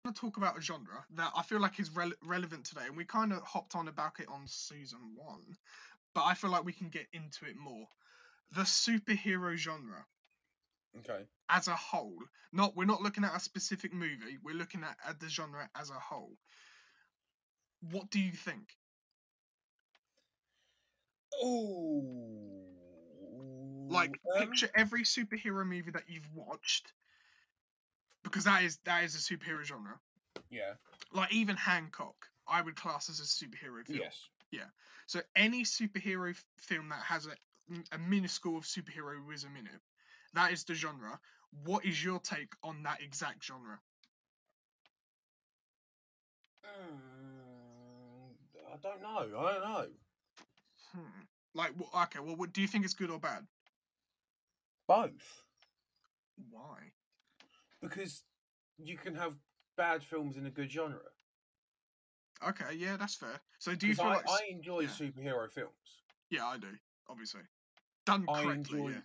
to talk about a genre that I feel like is relevant today, and we kind of hopped on about it on season 1, but I feel like we can get into it more. The superhero genre Okay. as a whole. We're not looking at a specific movie. We're looking at the genre as a whole. What do you think? Ooh. Like, picture every superhero movie that you've watched, because that is a superhero genre. Yeah. Like, even Hancock, I would class as a superhero film. Yes. Yeah. So any superhero film that has a minuscule of superheroism in it, that is the genre. What is your take on that exact genre? I don't know. Like, okay, well, do you think it's good or bad? Both. Why? Because you can have bad films in a good genre. Okay, yeah, that's fair. So do you feel I enjoy superhero films. Yeah, I do, obviously. Done I correctly, enjoy.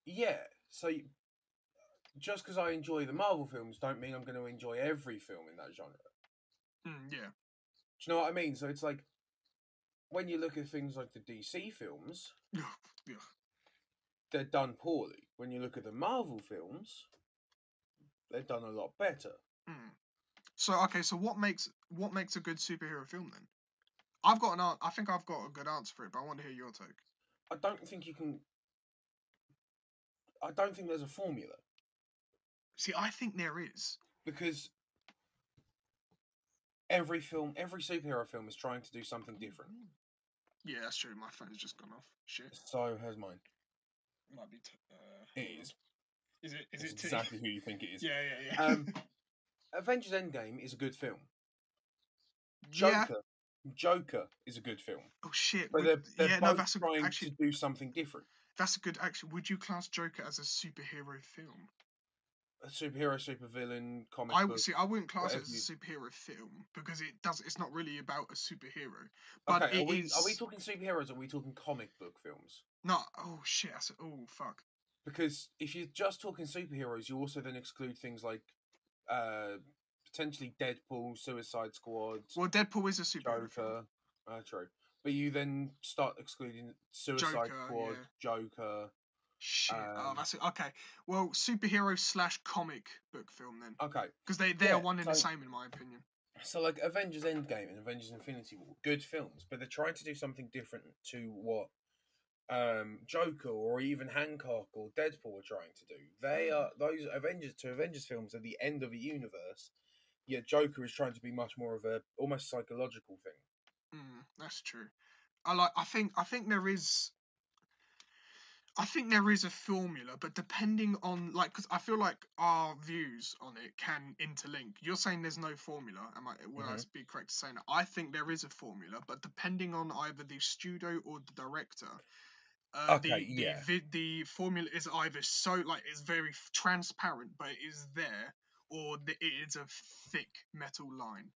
Yeah. So just because I enjoy the Marvel films, don't mean I'm going to enjoy every film in that genre. Yeah. Do you know what I mean? So it's like when you look at things like the DC films, Yeah. they're done poorly. When you look at the Marvel films, they're done a lot better. So okay, so what makes a good superhero film then? I think I've got a good answer for it, but I want to hear your take. I don't think there's a formula. See, I think there is. Because every superhero film is trying to do something different. Yeah, that's true. My phone's just gone off. Shit. So has mine. Might be. It is. Is it? Is it's it exactly who you think it is? Yeah. Avengers Endgame is a good film. Yeah. Joker is a good film. Oh shit! But they're both trying to do something different. That's a good. Actually, would you class Joker as a superhero film? A superhero, supervillain, comic book. I wouldn't class it as a superhero film because it's not really about a superhero. But okay, are we talking superheroes? Or are we talking comic book films? No. Oh shit! Oh fuck. Because if you're just talking superheroes, you also then exclude things like potentially Deadpool, Suicide Squad. Well, Deadpool is a superhero Joker. True. But you then start excluding Suicide Squad, Joker. Shit. That's it. Okay. Well, superhero / comic book film then. Okay. Because they are one and the same in my opinion. So like Avengers Endgame and Avengers Infinity War, good films, but they're trying to do something different to what Joker or even Hancock or Deadpool are trying to do. They are those Avengers films are the end of a universe. Yet Joker is trying to be much more of a almost psychological thing. That's true. I think there is. I think there is a formula, but depending on because I feel like our views on it can interlink. You're saying there's no formula. Will I be correct to say that? I think there is a formula, but depending on either the studio or the director, the formula is either it's very transparent, but it is there, or it is a thick metal line.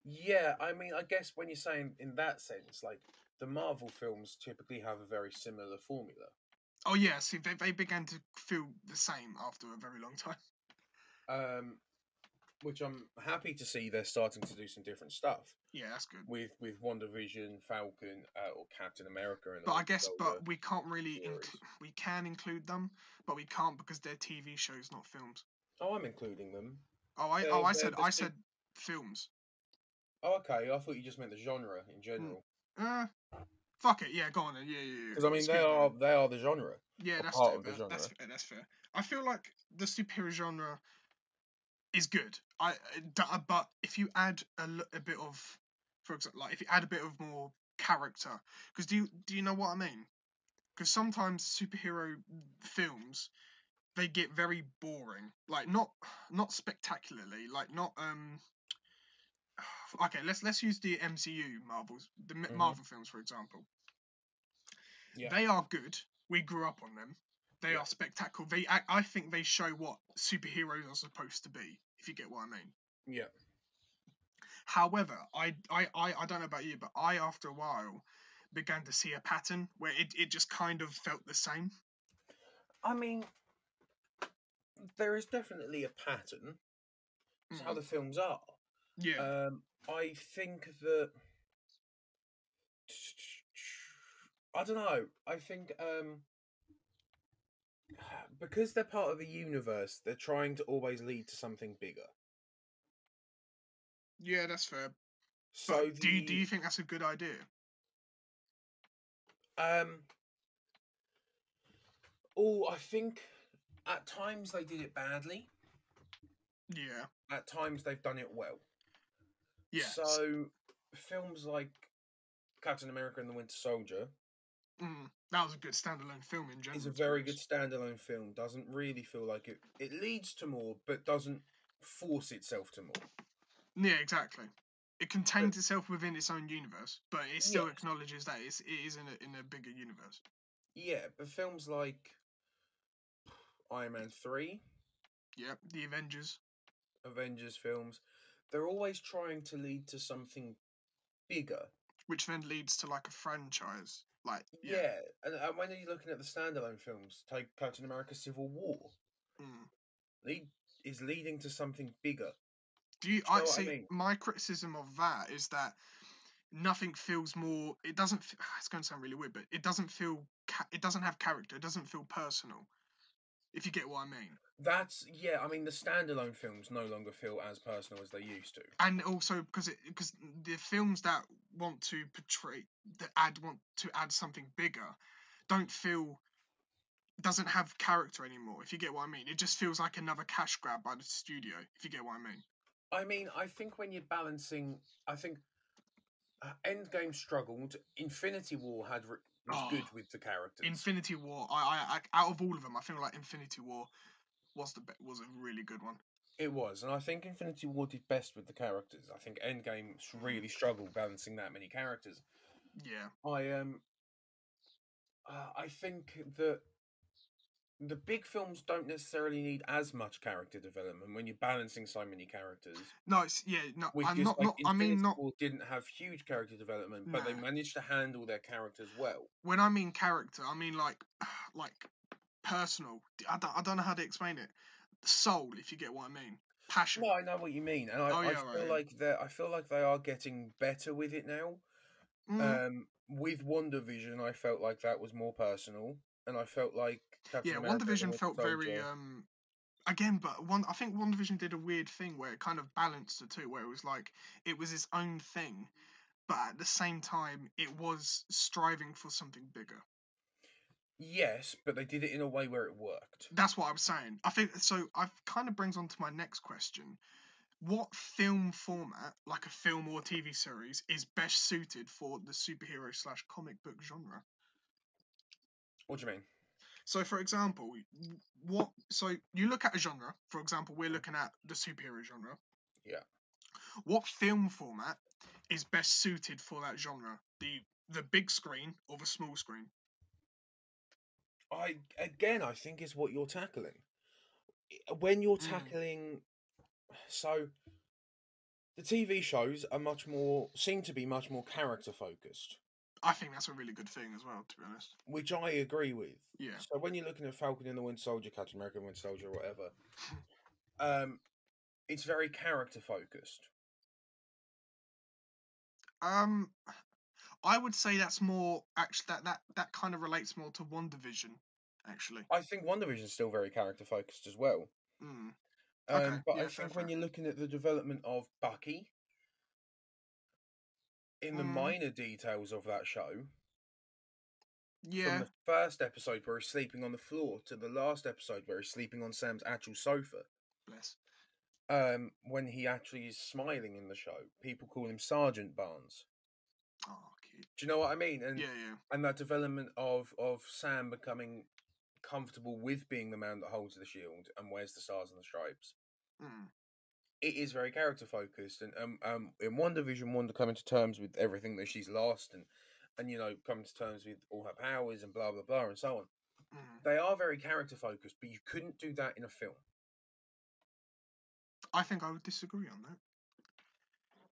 Yeah, I mean, I guess when you're saying in that sense, like the Marvel films typically have a very similar formula. Oh yeah, see, they began to feel the same after a very long time. Which I'm happy to see they're starting to do some different stuff. Yeah, that's good. With WandaVision, Falcon, or Captain America. But I guess, we can't really we can include them, but we can't because they're TV shows, not films. Oh, I'm including them. I said films. Oh, okay. I thought you just meant the genre in general. Fuck it. Yeah, go on then. Yeah. Because I mean, they are the genre. Yeah, that's part of the genre. That's fair. I feel like the superhero genre is good. But if you add a bit of, for example, if you add a bit of more character, because do you know what I mean? Because sometimes superhero films they get very boring. Like not spectacularly. Like not Okay, let's use the MCU Marvel films for example. Yeah. They are good. We grew up on them. They are spectacular. I think they show what superheroes are supposed to be, if you get what I mean. Yeah. However, I don't know about you, but I after a while began to see a pattern where it just kind of felt the same. I mean, there is definitely a pattern, It's how the films are. Yeah. I think that I don't know. I think because they're part of a universe, they're trying to always lead to something bigger. Yeah, that's fair. So But do you think that's a good idea? um I think at times they did it badly. Yeah. At times they've done it well. Yeah. So films like Captain America and the Winter Soldier That was a good standalone film in general. is a To be very good honest. standalone film. Doesn't really feel like it leads to more, but doesn't force itself to more. Yeah, exactly. It But contains itself within its own universe, but it still yes, acknowledges that it is in a bigger universe. yeah, but films like Iron Man 3, Yep, the Avengers. Avengers films, they're always trying to lead to something bigger. Which then leads to like a franchise. Like, yeah. Yeah, and when you're looking at the standalone films, take Captain America Civil War, Mm. lead is leading to something bigger. Do you? Do you I know what I see. mean? My criticism of that is that nothing feels more. It doesn't. It's going to sound really weird, but it doesn't feel. It doesn't have character. It doesn't feel personal. If you get what I mean. That's yeah. I mean, the standalone films no longer feel as personal as they used to. And also because the films that want to portray that want to add something bigger don't feel doesn't have character anymore, if you get what I mean. It just feels like another cash grab by the studio, if you get what I mean. I mean, I think when you're balancing, I think Endgame struggled. Infinity War was Oh, good with the characters. Infinity War. I out of all of them, I feel like Infinity War was a really good one. It was, and I think Infinity War did best with the characters. I think Endgame really struggled balancing that many characters. Yeah. I think that the big films don't necessarily need as much character development when you're balancing so many characters. No, it's yeah. No, I'm Because like not. I mean, Infinity not. War didn't have huge character development, but they Nah. managed to handle their characters well. When I mean character, I mean like personal. I don't know how to explain it. Soul, if you get what I mean. Passion. No, I know what you mean, and Oh I yeah, feel right. like I feel like they are getting better with it now. Mm, With WandaVision, I felt like that was more personal, and I felt like Captain yeah, One America and the Division Winter felt very Soldier. again, but one I think One Division did a weird thing where it kind of balanced the two, where it was like it was its own thing, but at the same time it was striving for something bigger. Yes, but they did it in a way where it worked. That's what I was saying. I think so. I kind of brings on to my next question. What film format, like a film or TV series, is best suited for the superhero slash comic book genre? What do you mean? So, for example, what? So you look at a genre. For example, we're looking at the superhero genre. Yeah. What film format is best suited for that genre? The big screen or the small screen? I think is what you're tackling. When you're Mm, tackling, so the TV shows are seem to be much more character focused, I think that's a really good thing as well, to be honest. which I agree with. Yeah. So when you're looking at Falcon and the Winter Soldier, Captain America and Winter Soldier, or whatever, um, it's very character focused. um, I would say that's more actually that kind of relates more to One Division, actually. I think WandaVision is still very character focused as well. Mm, okay. But I Yeah. Fair. think when Fair. you're looking at the development of Bucky in the Mm, minor details of that show, from yeah. the first episode where he's sleeping on the floor to the last episode where he's sleeping on Sam's actual sofa, Bless. when he actually is smiling in the show, people call him Sergeant Barnes. Oh, cute. Do you know what I mean? Yeah. Yeah. And that development of Sam becoming comfortable with being the man that holds the shield and wears the stars and the stripes. Mm, It is very character focused, and in One Division, Wanda coming to terms with everything that she's lost, and coming to terms with all her powers and blah blah blah and so on. mm. They are very character focused, but you couldn't do that in a film. I think I would disagree on that.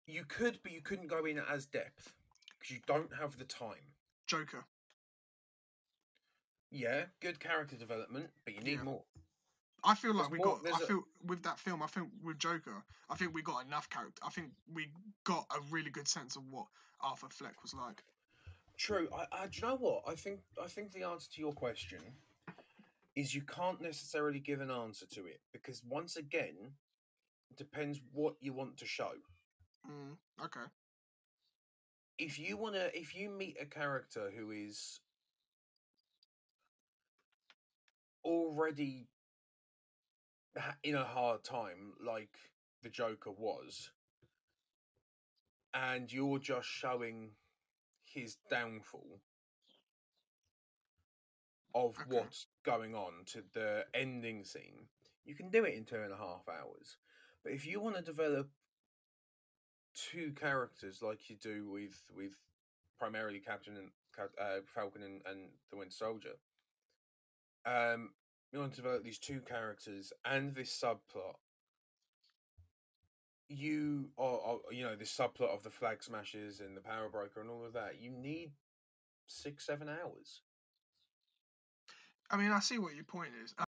You could, but you couldn't go in as depth because you don't have the time. Joker. Yeah, good character development, but you need Yeah. more. I feel like There's we more. got. I There's a feel with that film. I think with Joker, I think we got enough character. I think we got a really good sense of what Arthur Fleck was like. true. Do you know what? I think the answer to your question is you can't necessarily give an answer to it because once again, it depends what you want to show. Okay. If you meet a character who is already in a hard time, like the Joker was, and you're just showing his downfall of Okay. what's going on to the ending scene, you can do it in 2.5 hours. But if you want to develop two characters like you do with primarily Captain and Falcon and the Winter Soldier, you want to develop these two characters and this subplot. This subplot of the Flag Smashers and the Power Broker and all of that. You need 6-7 hours. I mean, I see what your point is.